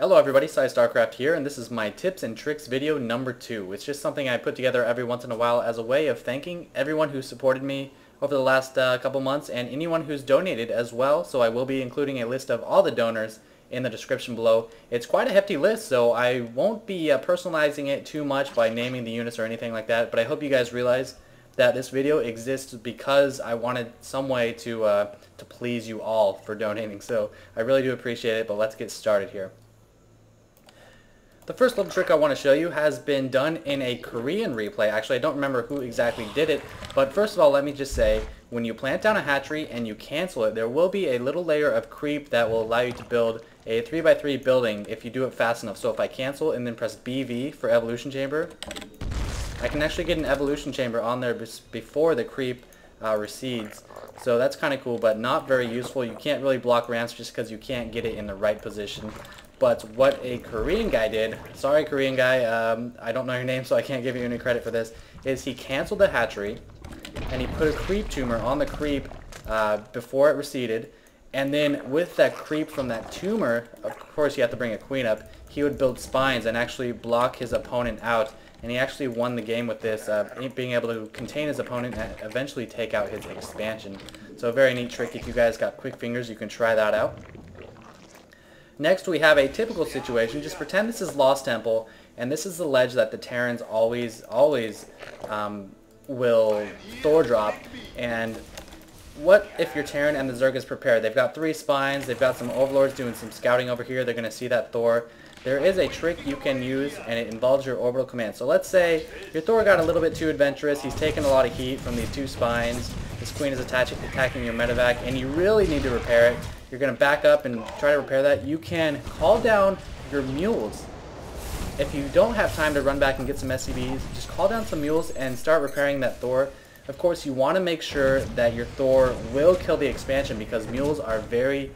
Hello everybody, Starcraft here, and this is my tips and tricks video number 2. It's just something I put together every once in a while as a way of thanking everyone who supported me over the last couple months and anyone who's donated as well, so I will be including a list of all the donors in the description below. It's quite a hefty list, so I won't be personalizing it too much by naming the units or anything like that, but I hope you guys realize that this video exists because I wanted some way to please you all for donating, so I really do appreciate it, but let's get started here. The first little trick I want to show you has been done in a Korean replay. Actually, I don't remember who exactly did it, but first of all, let me just say, when you plant down a hatchery and you cancel it, there will be a little layer of creep that will allow you to build a 3x3 building if you do it fast enough. So if I cancel and then press BV for evolution chamber, I can actually get an evolution chamber on there before the creep recedes. So that's kind of cool, but not very useful. You can't really block ramps just because you can't get it in the right position. But what a Korean guy did, sorry Korean guy, I don't know your name so I can't give you any credit for this, is he canceled the hatchery and he put a creep tumor on the creep before it receded, and then with that creep from that tumor, of course you have to bring a queen up, he would build spines and actually block his opponent out, and he actually won the game with this, being able to contain his opponent and eventually take out his expansion. So a very neat trick. If you guys got quick fingers, you can try that out. Next we have a typical situation. Just pretend this is Lost Temple, and this is the ledge that the Terrans always will Thor drop. And what if your Terran and the Zerg is prepared? They've got 3 spines, they've got some overlords doing some scouting over here, they're going to see that Thor. There is a trick you can use, and it involves your Orbital Command. So let's say your Thor got a little bit too adventurous, he's taking a lot of heat from these 2 spines, this queen is attacking your Medevac, and you really need to repair it. You're going to back up and try to repair that. You can call down your mules. If you don't have time to run back and get some SCVs, just call down some mules and start repairing that Thor. Of course, you want to make sure that your Thor will kill the expansion, because mules are very...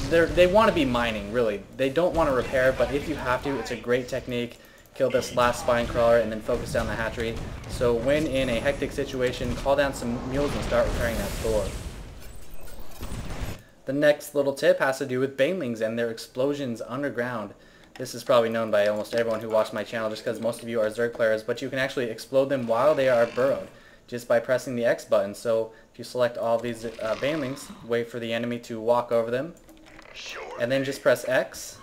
they want to be mining, really. They don't want to repair, but if you have to, it's a great technique. Kill this last spine crawler and then focus down the hatchery. So when in a hectic situation, call down some mules and start repairing that Thor. The next little tip has to do with Banelings and their explosions underground. This is probably known by almost everyone who watched my channel just because most of you are Zerg players, but you can actually explode them while they are burrowed just by pressing the X button. So if you select all these Banelings, wait for the enemy to walk over them, and then just press X,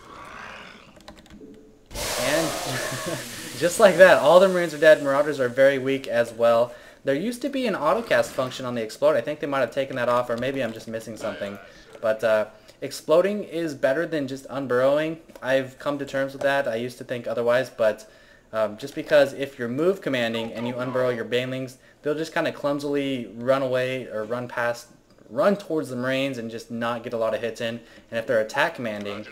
and just like that, all the Marines are dead. Marauders are very weak as well. There used to be an autocast function on the Explode. I think they might have taken that off, or maybe I'm just missing something. But exploding is better than just unburrowing. I've come to terms with that. I used to think otherwise, but just because if you're move commanding and you unburrow your Banelings, they'll just kind of clumsily run away or run towards the Marines and just not get a lot of hits in. And if they're attack commanding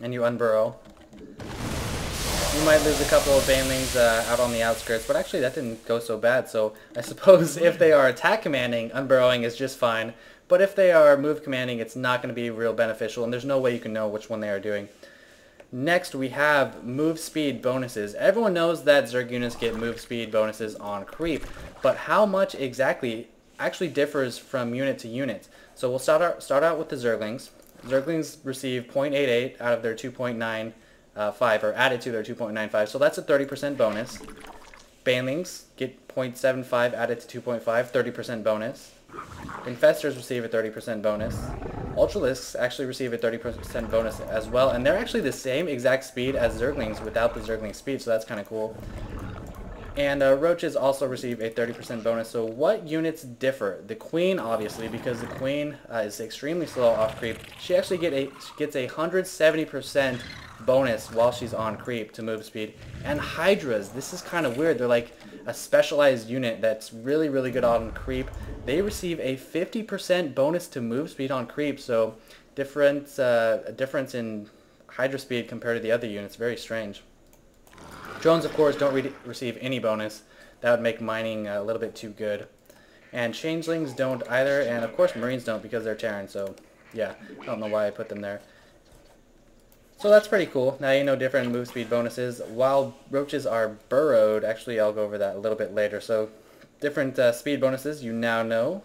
and you unburrow, you might lose a couple of Banelings out on the outskirts, but actually that didn't go so bad. So I suppose if they are attack commanding, unburrowing is just fine. But if they are move commanding, it's not going to be real beneficial, and there's no way you can know which one they are doing. Next, we have move speed bonuses. Everyone knows that Zerg units get move speed bonuses on creep, but how much exactly actually differs from unit to unit. So we'll start out with the Zerglings. Zerglings receive 0.88 out of their 2.95, or added to their 2.95, so that's a 30% bonus. Banelings get 0.75 added to 2.5, 30% bonus. Infestors receive a 30% bonus. Ultralisks actually receive a 30% bonus as well, and they're actually the same exact speed as Zerglings without the Zergling speed, so that's kind of cool. And Roaches also receive a 30% bonus. So what units differ? The Queen, obviously, because the Queen is extremely slow off creep. She actually gets a 170% bonus while she's on creep to move speed. And Hydras, this is kind of weird. They're like a specialized unit that's really, really good on creep. They receive a 50% bonus to move speed on creep. So a difference in Hydra speed compared to the other units. Very strange. Drones, of course, don't receive any bonus. That would make mining a little bit too good. And Changelings don't either, and of course Marines don't because they're Terran, so yeah, I don't know why I put them there. So that's pretty cool. Now you know different move speed bonuses. While Roaches are burrowed, actually I'll go over that a little bit later. So different speed bonuses you now know.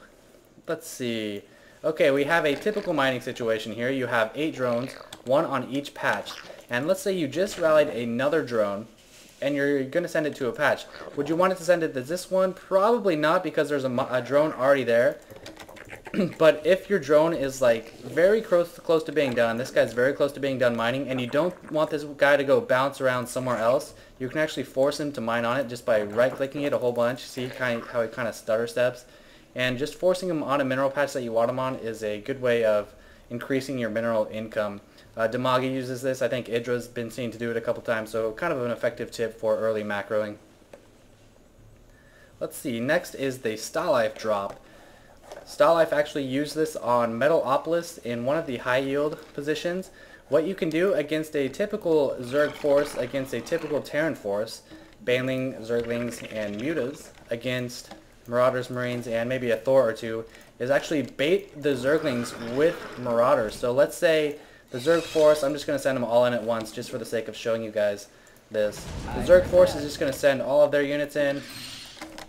Let's see. Okay, we have a typical mining situation here. You have 8 drones, one on each patch. And let's say you just rallied another drone, and you're going to send it to a patch. Would you want it to send it to this one? Probably not, because there's a drone already there. But if your drone is like very close to being done, this guy's very close to being done mining, and you don't want this guy to go bounce around somewhere else, you can actually force him to mine on it just by right-clicking it a whole bunch. See how he kind of stutter steps? And just forcing him on a mineral patch that you want him on is a good way of increasing your mineral income. Damagi uses this. I think Idra's been seen to do it a couple times, so kind of an effective tip for early macroing. Let's see, next is the Stalife drop. Stalife actually used this on Metalopolis in one of the high yield positions. What you can do against a typical Zerg force, against a typical Terran force, Baneling, Zerglings, and Mutas, against Marauders, Marines, and maybe a Thor or two, is actually bait the Zerglings with Marauders. So let's say the Zerg force, I'm just going to send them all in at once just for the sake of showing you guys this. The Zerg force is just going to send all of their units in,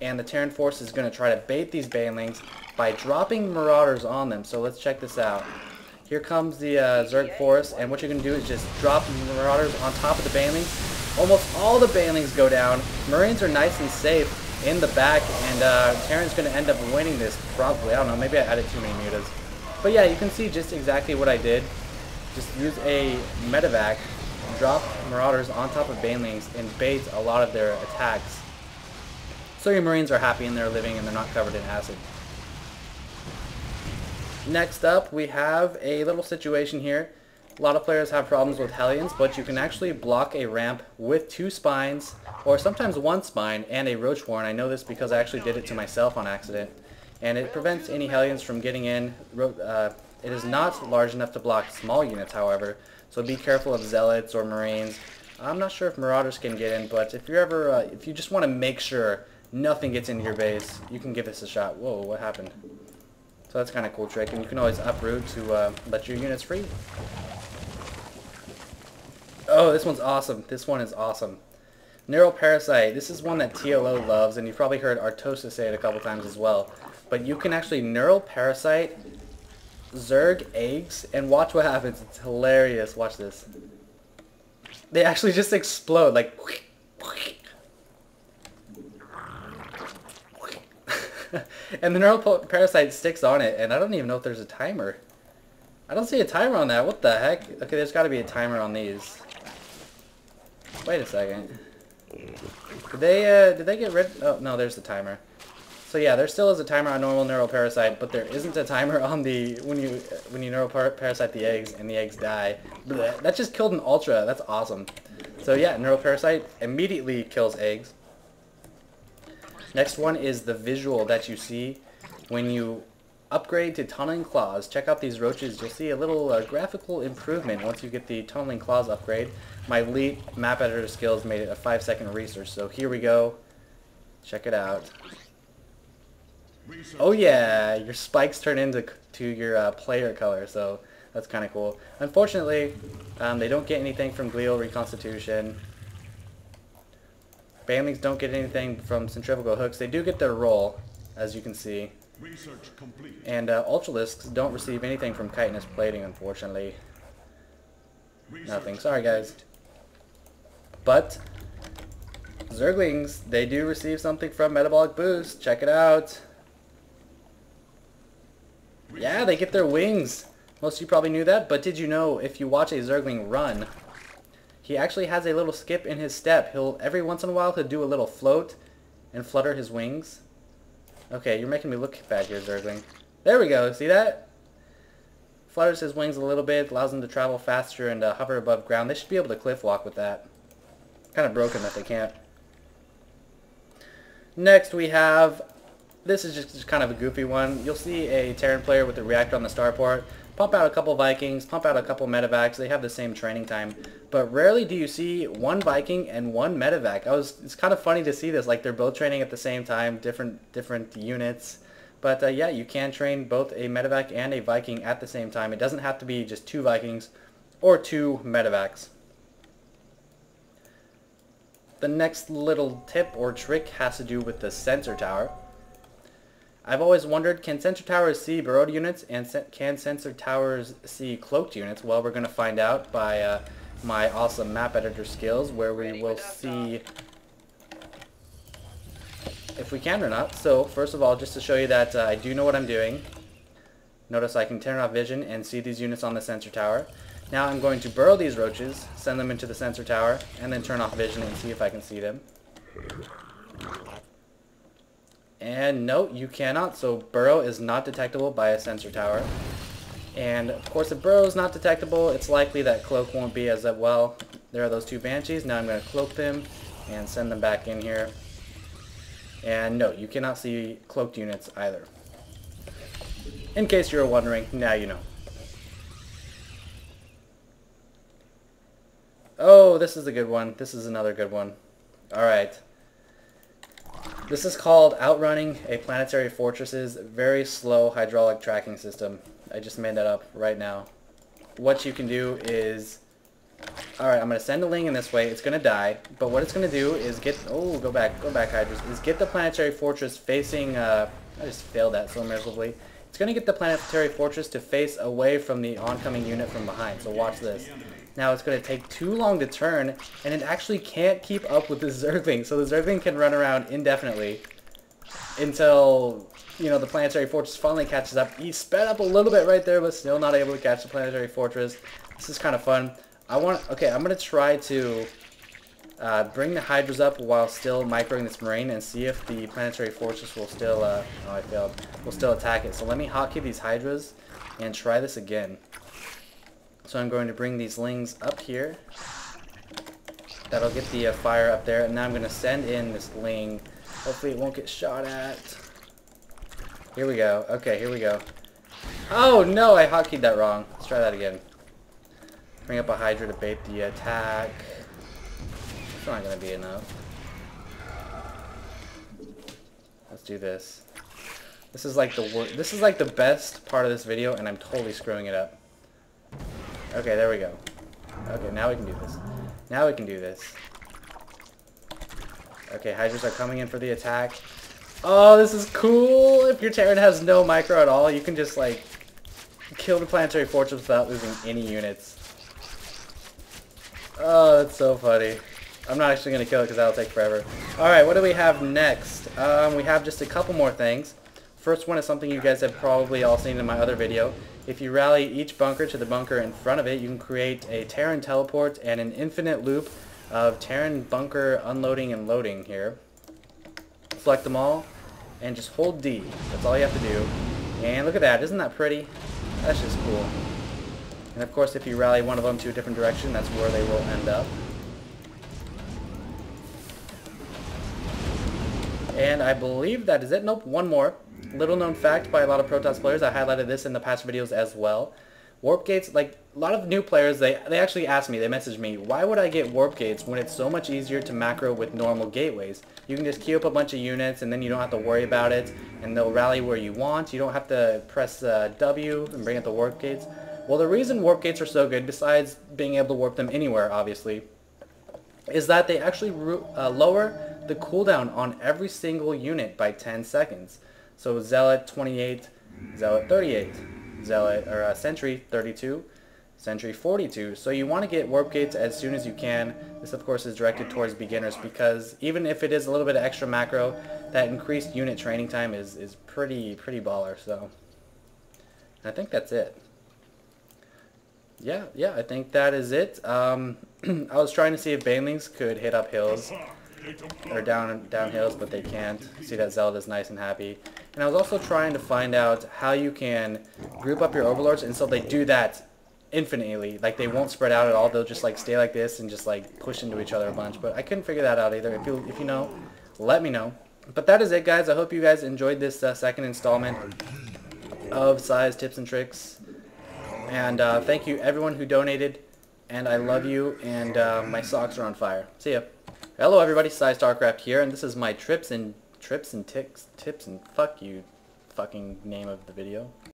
and the Terran force is going to try to bait these Banelings by dropping Marauders on them. So let's check this out. Here comes the Zerg force, and what you're going to do is just drop the Marauders on top of the Banelings. Almost all the Banelings go down. Marines are nice and safe in the back, and Terran's going to end up winning this probably. I don't know, maybe I added too many mutas. But yeah, you can see just exactly what I did. Just use a Medevac, drop Marauders on top of Banelings, and bait a lot of their attacks. So your Marines are happy and they're living and they're not covered in acid. Next up, we have a little situation here. A lot of players have problems with Hellions, but you can actually block a ramp with 2 spines, or sometimes 1 spine, and a roach warren. I know this because I actually did it to myself on accident. And it prevents any Hellions from getting in. It is not large enough to block small units, however, so be careful of Zealots or Marines. I'm not sure if Marauders can get in, but if you're ever, if you just want to make sure nothing gets into your base, you can give this a shot. Whoa, what happened? So that's kind of a cool trick, and you can always uproot to let your units free. Oh, this one's awesome. This one is awesome. Neural Parasite. This is one that TLO loves, and you've probably heard Artosa say it a couple times as well. But you can actually Neural Parasite Zerg eggs, and watch what happens. It's hilarious. Watch this. They actually just explode, like... And the Neural Parasite sticks on it, and I don't even know if there's a timer. I don't see a timer on that. What the heck? Okay, there's got to be a timer on these. Wait a second. Did they get rid? Oh no, there's the timer. So yeah, there still is a timer on normal Neural Parasite, but there isn't a timer on the when you Neural Parasite the eggs and the eggs die. Blech. That just killed an Ultra. That's awesome. So yeah, Neural Parasite immediately kills eggs. Next one is the visual that you see when you upgrade to Tunneling Claws. Check out these roaches. You'll see a little graphical improvement once you get the Tunneling Claws upgrade. My elite map editor skills made it a 5-second research. So here we go. Check it out. Oh yeah, your spikes turn into your player color, so that's kind of cool. Unfortunately, they don't get anything from glial reconstitution. Banelings don't get anything from centrifugal hooks. They do get their roll, as you can see. Research complete. And Ultralisks don't receive anything from chitinous plating, unfortunately. Nothing. Sorry, guys. But Zerglings, they do receive something from Metabolic Boost. Check it out. Yeah, they get their wings. Most of you probably knew that, but did you know if you watch a Zergling run, he actually has a little skip in his step. Every once in a while he'll do a little float and flutter his wings. Okay, you're making me look bad here, Zergling. There we go, see that? Flutters his wings a little bit, allows them to travel faster and hover above ground. They should be able to cliff walk with that. Kind of broken that they can't. Next we have, this is just kind of a goofy one. You'll see a Terran player with a reactor on the starport. Pump out a couple Vikings, pump out a couple Medevacs. They have the same training time. But rarely do you see one Viking and one Medevac. It's kind of funny to see this, like they're both training at the same time, different units. But yeah, you can train both a Medevac and a Viking at the same time. It doesn't have to be just 2 Vikings or 2 Medevacs. The next little tip or trick has to do with the sensor tower. I've always wondered, can sensor towers see burrowed units, and can sensor towers see cloaked units? Well, we're going to find out by my awesome map editor skills, where we will see if we can or not. So first of all, just to show you that I do know what I'm doing, notice I can turn off vision and see these units on the sensor tower. Now I'm going to burrow these roaches, send them into the sensor tower, and then turn off vision and see if I can see them. And no, you cannot. So burrow is not detectable by a sensor tower. And of course, if burrow is not detectable, it's likely that cloak won't be as well. There are those two banshees. Now I'm going to cloak them and send them back in here. And no, you cannot see cloaked units either. In case you're wondering, now you know. Oh, this is a good one. This is another good one. Alright. This is called Outrunning a Planetary Fortress's very slow hydraulic tracking system. I just made that up right now. What you can do is... Alright, I'm going to send a Ling in this way. It's going to die. But what it's going to do is get... Oh, go back, Hydras. Is get the Planetary Fortress facing... I just failed that so miserably. It's going to get the Planetary Fortress to face away from the oncoming unit from behind. So watch this. Now it's going to take too long to turn, and it actually can't keep up with the Zergling. So the Zergling can run around indefinitely until, you know, the Planetary Fortress finally catches up. He sped up a little bit right there, but still not able to catch the Planetary Fortress. This is kind of fun. Okay, I'm going to try to bring the Hydras up while still microing this Marine and see if the Planetary Fortress will still, oh, I failed, will still attack it. So let me hotkey these Hydras and try this again. So I'm going to bring these Lings up here. That'll get the fire up there. And now I'm going to send in this Ling. Hopefully it won't get shot at. Here we go. Okay, here we go. Oh no, I hotkeyed that wrong. Let's try that again. Bring up a Hydra to bait the attack. It's not going to be enough. Let's do this. This is like the best part of this video, and I'm totally screwing it up. Okay, there we go. Okay, now we can do this. Now we can do this. Okay, Hydras are coming in for the attack. Oh, this is cool! If your Terran has no micro at all, you can just, like, kill the Planetary Fortress without losing any units. Oh, that's so funny. I'm not actually going to kill it because that'll take forever. Alright, what do we have next? We have just a couple more things. First one is something you guys have probably all seen in my other video. If you rally each bunker to the bunker in front of it, you can create a Terran teleport and an infinite loop of Terran bunker unloading and loading here. Select them all and just hold D. That's all you have to do. And look at that. Isn't that pretty? That's just cool. And of course, if you rally one of them to a different direction, that's where they will end up. And I believe that is it. Nope, one more. Little known fact by a lot of Protoss players, I highlighted this in the past videos as well. Warp gates, like a lot of new players, they actually asked me, they messaged me, why would I get warp gates when it's so much easier to macro with normal gateways? You can just queue up a bunch of units and then you don't have to worry about it, and they'll rally where you want. You don't have to press W and bring up the warp gates. Well, the reason warp gates are so good, besides being able to warp them anywhere, obviously, is that they actually lower the cooldown on every single unit by 10 seconds. So Zealot 28, Zealot 38, Zealot or Sentry 32, Sentry 42. So you want to get warp gates as soon as you can. This of course is directed towards beginners because even if it is a little bit of extra macro, that increased unit training time is pretty baller. So I think that's it. Yeah, I think that is it. I was trying to see if Banelings could hit up hills or down hills, but they can't. See that Zealot is nice and happy. And I was also trying to find out how you can group up your overlords, and so they do that infinitely. Like, they won't spread out at all. They'll just like stay like this and just like push into each other a bunch. But I couldn't figure that out either. If you know, let me know. But that is it, guys. I hope you guys enjoyed this second installment of Size Tips and Tricks. And thank you everyone who donated. And I love you. And my socks are on fire. See ya. Hello everybody, Starcraft here, and this is my tips and fuck you fucking name of the video.